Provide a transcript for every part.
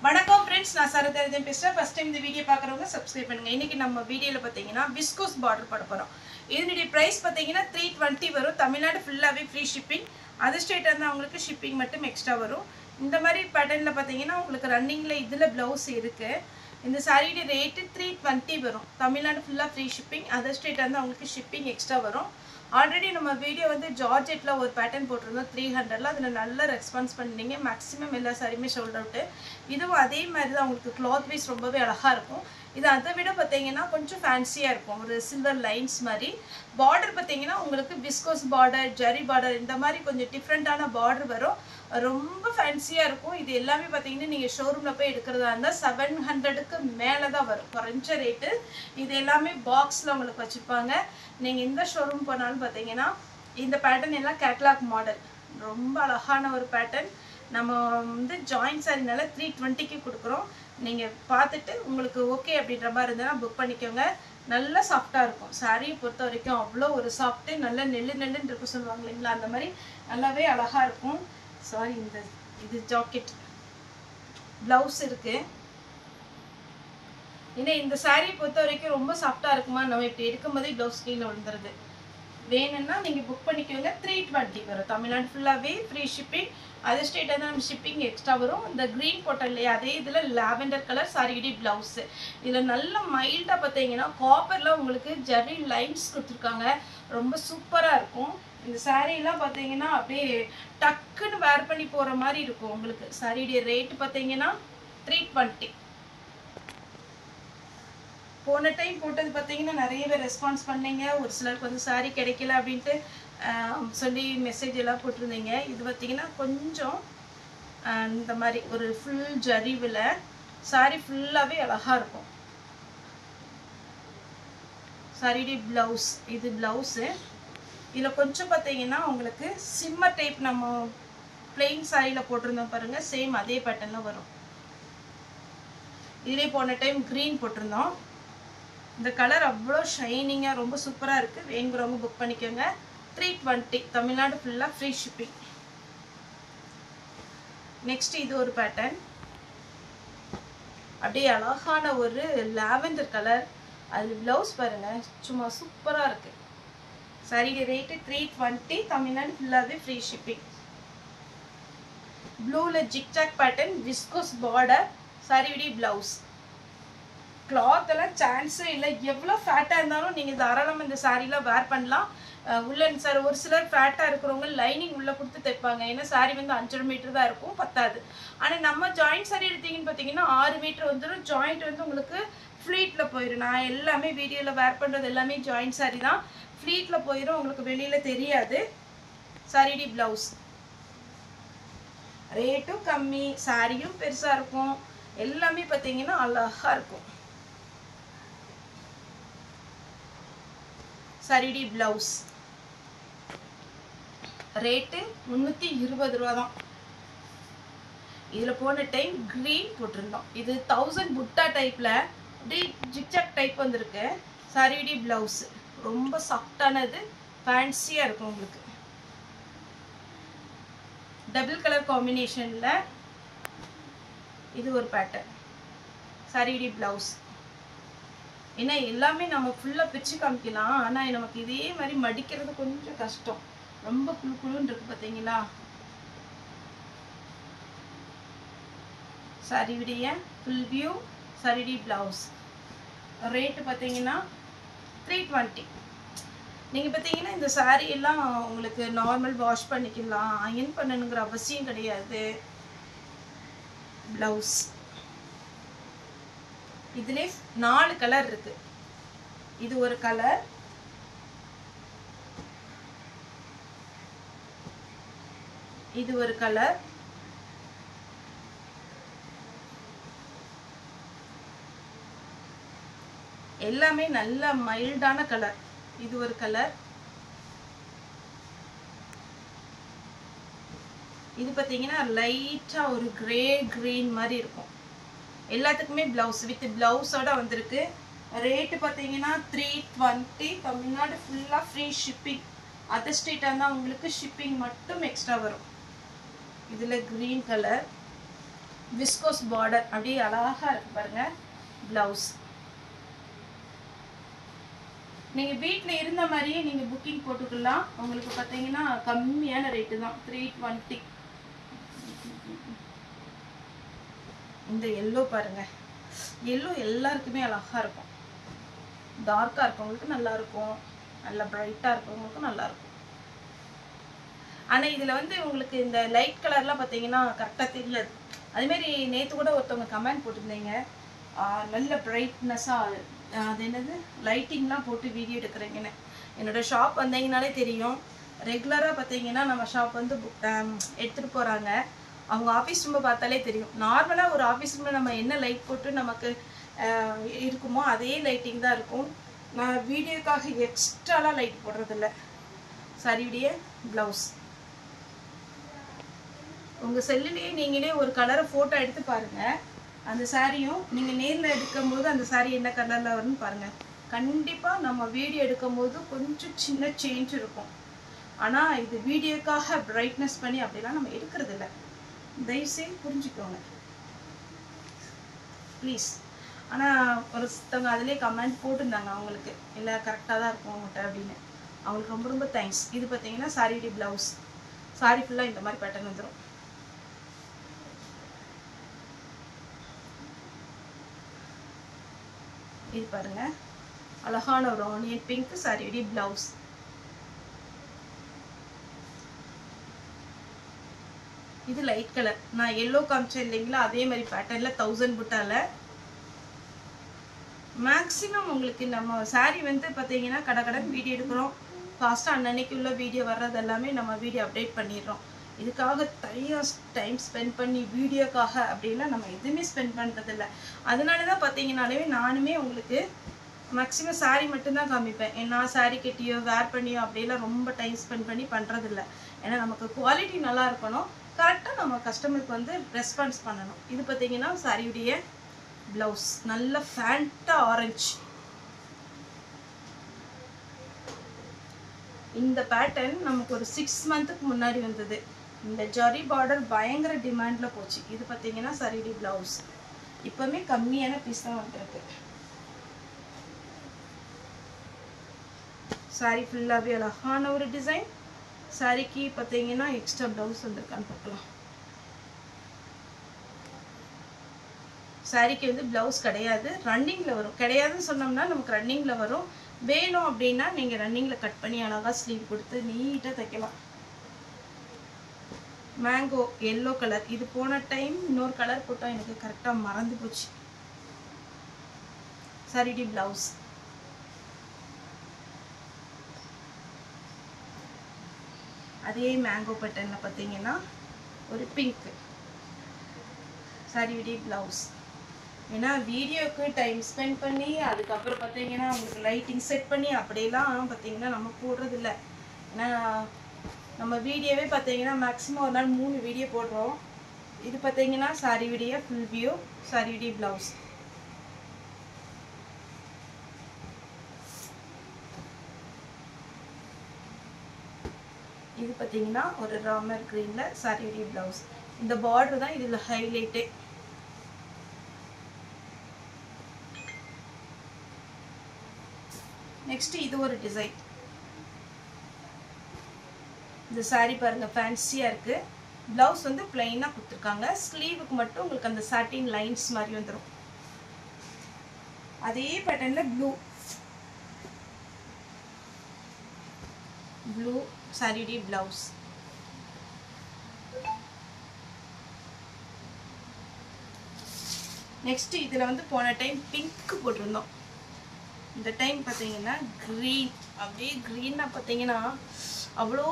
வணக்கம் फ्रेंड्स நான் சரதரஜன் பேசுறேன். ஃபர்ஸ்ட் டைம் இந்த வீடியோ பார்க்கறவங்க சப்ஸ்கிரைப் பண்ணுங்க. இன்னைக்கு நம்ம வீடியோல பாத்தீங்கன்னா விஸ்கோஸ் பார்டர் போட போறோம். இதனுடைய பிரைஸ் பாத்தீங்கன்னா 320 வரும். தமிழ்நாடு ஃபுல்லாவே ஃப்ரீ ஷிப்பிங். அதர் ஸ்டேட்டா இருந்தா உங்களுக்கு ஷிப்பிங் மட்டும் எக்ஸ்ட்ரா வரும். இந்த மாதிரி பேட்டர்ன்ல பாத்தீங்கன்னா உங்களுக்கு ரன்னிங்ல இதுல ப்ளவுஸ் இருக்கு. இந்த சாரியோட ரேட் 320 வரும். தமிழ்நாடு ஃபுல்லா ஃப்ரீ ஷிப்பிங். அதர் ஸ்டேட்டா இருந்தா உங்களுக்கு ஷிப்பிங் எக்ஸ்ட்ரா வரும். ஆல்ரெடி நம்ம வீடியோ வந்து ஜார்ஜெட்ல ஒரு பேட்டர்ன் போட்டிருந்தோம் 300ல. அதுல நல்ல ரெஸ்பான்ஸ் பண்ணீங்க. மேக்ஸிமம் எல்லா சாரியுமே சோல்ட் அவுட். இதுவும் அதே மாதிரி தான் உங்களுக்கு கிளாத் வைஸ் ரொம்பவே அழகா இருக்கும். இது அதை விட பார்த்தீங்கன்னா கொஞ்சம் ஃபேன்சியாக இருக்கும். ஒரு சில்வர் லைன்ஸ் மாதிரி. பார்டர் பார்த்தீங்கன்னா உங்களுக்கு விஸ்கோஸ் பார்டர், ஜரி பார்டர் இந்த மாதிரி கொஞ்சம் டிஃப்ரெண்ட்டான பார்டர் வரும். ரொம்ப ஃபேன்சியாக இருக்கும். இது எல்லாமே பார்த்தீங்கன்னா நீங்கள் ஷோரூமில் போய் எடுக்கிறதா இருந்தால் 700க்கு மேலே தான் வரும். குறைஞ்ச ரேட்டு. இது எல்லாமே பாக்ஸில் உங்களுக்கு வச்சுருப்பாங்க. நீங்கள் எந்த ஷோரூம் போனாலும் பார்த்தீங்கன்னா இந்த பேட்டர்ன் எல்லாம் கேட்லாக் மாடல். ரொம்ப அழகான ஒரு பேட்டர்ன். நம்ம வந்து ஜாயின்ட் சாரினால 320க்கு கொடுக்குறோம். நீங்கள் பார்த்துட்டு உங்களுக்கு ஓகே அப்படின்ற மாதிரி இருந்தால் புக் பண்ணிக்கோங்க. நல்லா சாஃப்டாக இருக்கும். சாரியை பொறுத்த வரைக்கும் அவ்வளோ ஒரு சாஃப்ட்டு, நல்லா நெல்லுன்னு இருக்கும் சொல்லுவாங்க இல்லைங்களா, அந்த மாதிரி நல்லாவே அழகாக இருக்கும். சாரி, இது ஜாக்கெட் ப்ளவுஸ் இருக்குது. ஏன்னா இந்த சாரியை பொறுத்த வரைக்கும் ரொம்ப சாஃப்டாக இருக்குமா, நம்ம இப்படி எடுக்கும்போதே ப்ளவுஸ் கீழே விழுந்துருது. வேணும்னா நீங்கள் புக் பண்ணிக்கோங்க. 320 வரும். தமிழ்நாடு ஃபுல்லாகவே ஃப்ரீ ஷிப்பிங். அதர் ஸ்டேட்டாக தான் நம்ம ஷிப்பிங் எக்ஸ்ட்ரா வரும். இந்த க்ரீன் போட்டோம் இல்லையா, அதே இதில் லாவெண்டர் கலர் சாரியுடைய ப்ளவுஸு. இதில் நல்ல மைல்டாக பார்த்தீங்கன்னா காப்பரில் உங்களுக்கு ஜரி லைன்ஸ் கொடுத்துருக்காங்க. ரொம்ப சூப்பராக இருக்கும். இந்த சாரீலாம் பார்த்தீங்கன்னா அப்படியே டக்குன்னு வேர் பண்ணி போகிற மாதிரி இருக்கும் உங்களுக்கு. சாரியுடைய ரேட்டு பார்த்தீங்கன்னா 320. போன டைம் போட்டது பார்த்தீங்கன்னா நிறைய பேர் ரெஸ்பான்ஸ் பண்ணீங்க. ஒரு சிலருக்கு வந்து சாரீ கிடைக்கல அப்படின்ட்டு சொல்லி மெசேஜ் எல்லாம் போட்டிருந்தீங்க. இது பார்த்தீங்கன்னா கொஞ்சம் இந்த மாதிரி ஒரு ஃபுல் ஜரிவில் சாரீ ஃபுல்லாகவே அழகாக இருக்கும். சாரியுடைய ப்ளவுஸ், இது ப்ளவுஸு. இதில் கொஞ்சம் பார்த்தீங்கன்னா உங்களுக்கு சிம்மர் டைப் நம்ம பிளெயின் சாரியில் போட்டிருந்தோம் பாருங்கள், சேம் அதே பேட்டர்னில் வரும். இதிலே போன டைம் க்ரீன் போட்டிருந்தோம். இந்த கலர் அவ்வளோ ஷைனிங்காக ரொம்ப சூப்பராக இருக்குது. வேணுங்கிறவங்க புக் பண்ணிக்கோங்க. 320 தமிழ்நாடு ஃபுல்லாக ஃப்ரீ ஷிப்பிங். நெக்ஸ்ட் இது ஒரு பேட்டர்ன். அப்படியே அழகான ஒரு லாவெண்டர் கலர். அது ப்ளவுஸ் பாருங்கள், சும்மா சூப்பராக இருக்குது. சாரியோட ரேட்டு 320. தமிழ்நாடு ஃபுல்லாகவே ஃப்ரீ ஷிப்பிங். ப்ளூவில் ஜிக்ஜாக் பேட்டர்ன், விஸ்கோஸ் பார்டர், சாரியுடைய ப்ளவுஸ். கிளாத் எல்லாம் சான்ஸே இல்லை. எவ்வளோ ஃபேட்டாக இருந்தாலும் நீங்கள் தாராளமாக இந்த சாரீலாம் வேர் பண்ணலாம். உள்ளன் சார் ஒரு சிலர் ஃபேட்டாக இருக்கிறவங்க லைனிங் உள்ளே கொடுத்து தைப்பாங்க. ஏன்னா சாரீ வந்து 5.5 மீட்டர் தான் இருக்கும், பத்தாது. ஆனால் நம்ம ஜாயிண்ட் சாரீ எடுத்தீங்கன்னு பார்த்தீங்கன்னா 6 மீட்டர் வந்துடும். ஜாயிண்ட் வந்து உங்களுக்கு ஃப்ளீட்டில் போயிடும். நான் எல்லாமே வீடியோவில் வேர் பண்ணுறது எல்லாமே ஜாயிண்ட் சாரீ தான். ஃப்ளீட்டில் போயிடும், உங்களுக்கு வெளியில் தெரியாது. சாரியுடைய ப்ளவுஸ். ரேட்டும் கம்மி, சாரியும் பெருசாக இருக்கும். எல்லாமே பார்த்தீங்கன்னா அழகாக இருக்கும். சாரியுடைய ப்ளவுஸ் ரேட்டு 320 ரூபா தான். இதில் போன டைம் க்ரீன் போட்டிருந்தோம். இது 1000 புட்டா டைப்பில் அப்படியே ஜிக்ஜாக் டைப் வந்திருக்கு. சாரியுடைய ப்ளவுஸ் ரொம்ப சாஃப்டானது, ஃபேன்சியாக இருக்கும் உங்களுக்கு. டபுள் கலர் காம்பினேஷனில் இது ஒரு பேட்டர்ன். சாரியுடைய ப்ளவுஸ். ஏன்னா எல்லாமே நம்ம ஃபுல்லாக பிரித்து காமிக்கலாம். ஆனால் நமக்கு இதே மாதிரி மடிக்கிறது கொஞ்சம் கஷ்டம். ரொம்ப குழுன்னு இருக்கு பார்த்தீங்களா. சாரியுடைய ஃபுல் வியூ, சாரியுடைய ப்ளவுஸ். ரேட்டு பார்த்தீங்கன்னா 320. நீங்கள் பார்த்தீங்கன்னா இந்த சாரீ எல்லாம் உங்களுக்கு நார்மல் வாஷ் பண்ணிக்கலாம், அயன் பண்ணணுங்கிற அவசியம் கிடையாது. ப்ளவுஸ் இதிலே 4 கலர் இருக்கு. இது ஒரு கலர், இது ஒரு கலர், எல்லாமே நல்ல மைல்டான கலர். இது ஒரு கலர். இது பார்த்தீங்கன்னா லைட்டாக ஒரு கிரே கிரீன் மாதிரி இருக்கும். எல்லாத்துக்குமே ப்ளவுஸ் வித் ப்ளவுஸோட வந்திருக்கு. ரேட்டு பார்த்தீங்கன்னா 320. தமிழ்நாடு ஃபுல்லாக ஃப்ரீ ஷிப்பிங். அதர் ஸ்டேட்டாக இருந்தால் உங்களுக்கு ஷிப்பிங் மட்டும் எக்ஸ்ட்ரா வரும். இதில் க்ரீன் கலர், விஸ்கோஸ் பார்டர் அப்படியே அழகா இருக்கு பாருங்க. பிளவுஸ் நீங்க வீட்ல இருந்த மாதிரியே நீங்க புக்கிங் போட்டுக்கலாம். உங்களுக்கு பார்த்தீங்கன்னா கம்மியான ரேட்டு தான், 320. இந்த எல்லோ பாருங்க, எல்லோ எல்லாருக்குமே அழகா இருக்கும். டார்க்கா இருக்கவங்களுக்கு நல்லா இருக்கும், நல்ல பிரைட்டா இருக்கவங்களுக்கும் நல்லா இருக்கும். ஆனா இதுல வந்து உங்களுக்கு இந்த லைட் கலர்லாம் பார்த்தீங்கன்னா கரெக்டா தெரியாது. அதே மாதிரி நேற்று கூட ஒருத்தவங்க கமெண்ட் போட்டிருந்தீங்க, நல்ல பிரைட்னஸா அது என்னது லைட்டிங்லாம் போட்டு வீடியோ எடுக்கிறீங்கன்னு. என்னோட ஷாப் வந்தீங்கனாலே தெரியும். ரெகுலராக பார்த்தீங்கன்னா நம்ம ஷாப் வந்து எடுத்துகிட்டு போகிறாங்க. அவங்க ஆஃபீஸ் ரூமை பார்த்தாலே தெரியும். நார்மலாக ஒரு ஆஃபீஸ் ரூமில் நம்ம என்ன லைட் போட்டு நமக்கு இருக்குமோ அதே லைட்டிங் தான் இருக்கும். நான் வீடியோக்காக எக்ஸ்ட்ராலாம் லைட் போடுறதில்ல. சரியுடைய ப்ளவுஸ் உங்கள் செல்லுலேயே நீங்களே ஒரு கலரை ஃபோட்டோ எடுத்து பாருங்கள். அந்த சாரியும் நீங்கள் நேரில் எடுக்கும்போது அந்த சாரி என்ன கலரில் வரும்னு பாருங்கள். கண்டிப்பாக நம்ம வீடியோ எடுக்கும்போது கொஞ்சம் சின்ன சேஞ்ச் இருக்கும். ஆனால் இது வீடியோக்காக பிரைட்னஸ் பண்ணி அப்படிலாம் நம்ம எடுக்கிறது இல்லை. தயவுசெய்து புரிஞ்சுக்கோங்க ப்ளீஸ். ஆனால் ஒருத்தவங்க அதிலே கமெண்ட் போட்டிருந்தாங்க, அவங்களுக்கு இல்லை கரெக்டாக தான் இருக்கும் அவங்கள்ட்ட அப்படின்னு. அவங்களுக்கு ரொம்ப ரொம்ப தேங்க்ஸ். இது பார்த்தீங்கன்னா சாரியுடைய ப்ளவுஸ். சாரி ஃபுல்லாக இந்த மாதிரி பேட்டர்ன் வந்துடும். இது பாருங்க, அழகான ஒரு ஆனியன் பிங்க் சாரியுடைய பிளவுஸ். இது லைட் கலர். நான் எல்லோ காமிச்சேன் இல்லைங்களா, அதே மாதிரி பேட்டர்ன்ல 1000 புட்டால. மேக்ஸிமம் உங்களுக்கு நம்ம சாரி வந்து பார்த்தீங்கன்னா கடகடன் வீடியோ எடுக்கிறோம். ஃபாஸ்ட்டாக அன்னன்னைக்கு உள்ள வீடியோ வர்றது எல்லாமே நம்ம வீடியோ அப்டேட் பண்ணிடுறோம். இதுக்காக தனியாக டைம் ஸ்பெண்ட் பண்ணி வீடியோக்காக அப்படின்லாம் நம்ம எதுவுமே ஸ்பெண்ட் பண்ணுறதில்ல. அதனால தான் பார்த்தீங்கன்னாலே நானுமே உங்களுக்கு மேக்ஸிமம் சாரீ மட்டும்தான் காமிப்பேன். ஏன்னா சாரீ கட்டியோ வேர் பண்ணியோ அப்படிலாம் ரொம்ப டைம் ஸ்பெண்ட் பண்ணி பண்ணுறதில்ல. ஏன்னா நமக்கு குவாலிட்டி நல்லா இருக்கணும், கரெக்டாக நம்ம கஸ்டமருக்கு வந்து ரெஸ்பான்ஸ் பண்ணணும். இது பார்த்தீங்கன்னா சாரியுடைய ப்ளவுஸ், நல்ல ஃபேண்டா ஆரஞ்சு. இந்த பேட்டர்ன் நமக்கு ஒரு 6 மந்த்துக்கு முன்னாடி வந்தது. இந்த ஜரி பார்டர் பயங்கர டிமாண்டில் போச்சு. இது பார்த்தீங்கன்னா சரிடி ப்ளவுஸ். இப்போவுமே கம்மியான பீஸ் தான் வந்துருக்கு. சாரி ஃபுல்லாகவே அழகான ஒரு டிசைன். சாரிக்கு பார்த்தீங்கன்னா எக்ஸ்ட்ரா ப்ளவுஸ் வந்துருக்கான்னு பார்க்கலாம். சாரிக்கு வந்து ப்ளவுஸ் கிடையாது, ரன்னிங்கில் வரும். கிடையாதுன்னு சொன்னோம்னா நமக்கு ரன்னிங்கில் வரும். வேணும் அப்படின்னா நீங்கள் ரன்னிங்கில் கட் பண்ணி அழகாக ஸ்லீவ் கொடுத்து நீட்டாக தைக்கலாம். Mango yellow colour. இது போன டைம் இன்னொரு கலர் போட்டால் எனக்கு கரெக்டாக மறந்து போச்சு. சரிடி ப்ளவுஸ். அதே மேங்கோ பேட்டர்னில் பார்த்தீங்கன்னா ஒரு பிங்க் சரிடி ப்ளவுஸ். ஏன்னா வீடியோக்கு டைம் ஸ்பெண்ட் பண்ணி அதுக்கப்புறம் பார்த்தீங்கன்னா உங்களுக்கு லைட்டிங் செட் பண்ணி அப்படியெல்லாம் பார்த்தீங்கன்னா நம்ம போடுறதில்ல. ஏன்னா நம்ம வீடியோவே பார்த்தீங்கன்னா மேக்ஸிமம் ஒரு நாள் 3 வீடியோ போடுறோம். இது பார்த்தீங்கன்னா சாரி வீடியோ ஃபுல் வியூ சாரியுடைய ப்ளவுஸ். இது பார்த்தீங்கன்னா ஒரு ராமர் கிரீனில் சாரியுடைய ப்ளவுஸ். இந்த பார்டர் தான் இதில் ஹைலைட்டே. நெக்ஸ்ட் இது ஒரு டிசைன். இந்த சாரி பாருங்க ஃபேன்சியா இருக்கு. பிளவுஸ் வந்து பிளைனா கொடுத்துருக்காங்க. ஸ்லீவுக்கு மட்டும் உங்களுக்கு அந்த சாட்டின் லைன்ஸ் மாதிரி வந்துடும். அதே பேட்டர்ன்ல ப்ளூ சாரியுடைய பிளவுஸ். நெக்ஸ்ட் இதுல வந்து போன டைம் பிங்க் போட்டிருந்தோம். இந்த டைம் பார்த்தீங்கன்னா க்ரீன். அப்படியே க்ரீனாக பார்த்தீங்கன்னா அவ்வளோ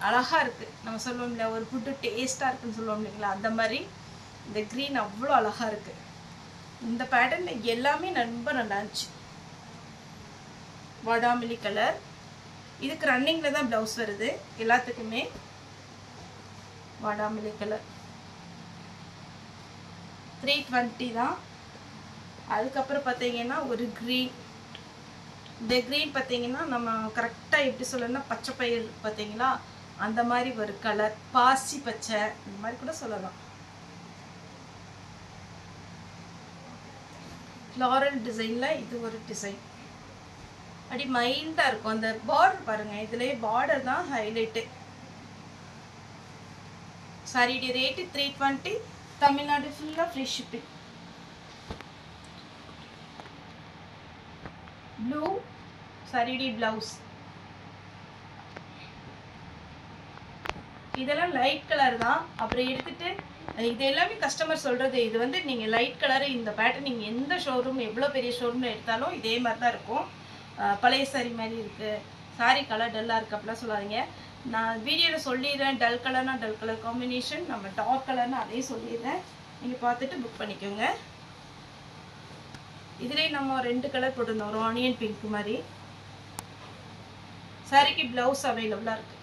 அழகாக இருக்குது. நம்ம சொல்லுவோம் இல்லையா, ஒரு ஃபுட்டு டேஸ்ட்டாக இருக்குன்னு சொல்லுவோம் இல்லைங்களா, அந்த மாதிரி இந்த க்ரீன் அவ்வளோ அழகாக இருக்குது. இந்த பேட்டர்ன் எல்லாமே ரொம்ப நல்லா இருந்துச்சு. வாடாமல்லி கலர். இதுக்கு ரன்னிங்கில் தான் ப்ளவுஸ் வருது எல்லாத்துக்குமே. வாடாமல்லி கலர் 320 தான். அதுக்கப்புறம் பார்த்தீங்கன்னா ஒரு க்ரீன். இந்த க்ரீன் பார்த்தீங்கன்னா நம்ம கரெக்டாக எப்படி சொல்லணும்னா பச்சை பயிர் பார்த்தீங்களா அந்த மாதிரி ஒரு கலர், பாசி பச்சை இந்த மாதிரி கூட சொல்லலாம். ஃப்ளாரல் டிசைனில் இது ஒரு டிசைன் அப்படி மைல்டாக இருக்கும். அந்த பார்டர் பாருங்கள், இதுலேயே பார்டர் தான் ஹைலைட்டு. சாரியுடைய ரேட்டு 320, தமிழ்நாடு ஃபுல்லாக ஃப்ரீ ஷிப்பிங். ப்ளூ சாரியுடைய ப்ளவுஸ். இதெல்லாம் லைட் கலர் தான். அப்புறம் எடுத்துட்டு இது எல்லாமே கஸ்டமர் சொல்கிறது, இது வந்து நீங்கள் லைட் கலரு இந்த பேட்டர்ன் நீங்கள் எந்த ஷோரூம் எவ்வளோ பெரிய ஷோரூமில் எடுத்தாலும் இதே மாதிரி தான் இருக்கும். பழைய சாரி மாதிரி இருக்குது, சாரி கலர் டல்லாக இருக்குது அப்படிலாம் சொல்லாதீங்க. நான் வீடியோவில் சொல்லிடுறேன், டல் கலர்னா டல் கலர் காம்பினேஷன், நம்ம டார்க் கலர்னா அதையும் சொல்லிடுறேன். நீங்கள் பார்த்துட்டு புக் பண்ணிக்கோங்க. இதிலே நம்ம 2 கலர் போட்டிருந்தோம், ஒரு ஆனியன் பிங்க் மாதிரி. சாரிக்கு ப்ளவுஸ் அவைலபிளாக இருக்குது.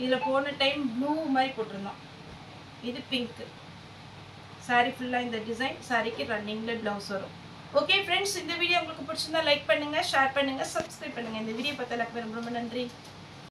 இதில் போன டைம் ப்ளூ மாதிரி போட்டிருந்தோம், இது பிங்க். சாரி ஃபுல்லாக இந்த டிசைன், சாரிக்கு ரன்னிங்கில் ப்ளவுஸ் வரும். ஓகே ஃப்ரெண்ட்ஸ், இந்த வீடியோ உங்களுக்கு பிடிச்சிருந்தா லைக் பண்ணுங்கள், ஷேர் பண்ணுங்கள், சப்ஸ்கிரைப் பண்ணுங்கள். இந்த வீடியோ பார்த்த எல்லாருக்கும் ரொம்ப ரொம்ப நன்றி.